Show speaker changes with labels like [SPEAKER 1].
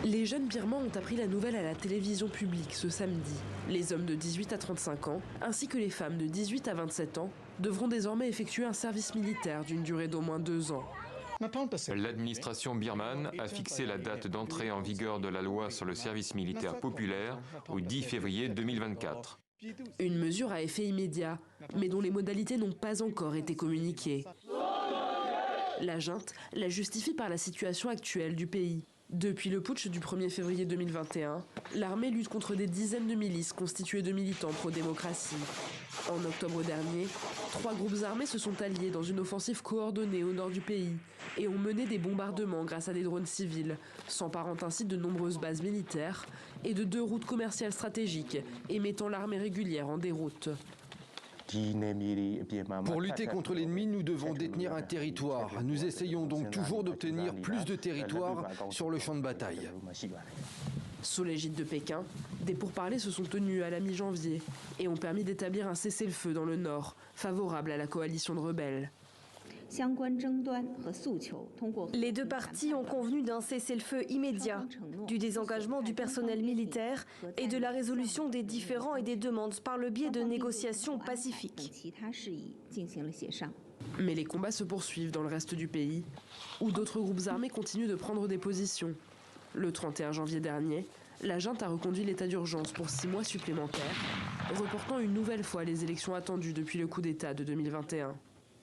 [SPEAKER 1] Les jeunes Birmans ont appris la nouvelle à la télévision publique ce samedi. Les hommes de 18 à 35 ans, ainsi que les femmes de 18 à 27 ans, devront désormais effectuer un service militaire d'une durée d'au moins 2 ans.
[SPEAKER 2] L'administration birmane a fixé la date d'entrée en vigueur de la loi sur le service militaire populaire au 10 février 2024.
[SPEAKER 1] Une mesure à effet immédiat, mais dont les modalités n'ont pas encore été communiquées. La junte la justifie par la situation actuelle du pays. Depuis le putsch du 1er février 2021, l'armée lutte contre des dizaines de milices constituées de militants pro-démocratie. En octobre dernier, 3 groupes armés se sont alliés dans une offensive coordonnée au nord du pays et ont mené des bombardements grâce à des drones civils, s'emparant ainsi de nombreuses bases militaires et de 2 routes commerciales stratégiques et mettant l'armée régulière en déroute.
[SPEAKER 3] Pour lutter contre l'ennemi, nous devons détenir un territoire. Nous essayons donc toujours d'obtenir plus de territoire sur le champ de bataille.
[SPEAKER 1] Sous l'égide de Pékin, des pourparlers se sont tenus à la mi-janvier et ont permis d'établir un cessez-le-feu dans le nord, favorable à la coalition de rebelles.
[SPEAKER 4] Les 2 parties ont convenu d'un cessez-le-feu immédiat, du désengagement du personnel militaire et de la résolution des différends et des demandes par le biais de négociations pacifiques.
[SPEAKER 1] Mais les combats se poursuivent dans le reste du pays, où d'autres groupes armés continuent de prendre des positions. Le 31 janvier dernier, la junte a reconduit l'état d'urgence pour 6 mois supplémentaires, reportant une nouvelle fois les élections attendues depuis le coup d'État de 2021.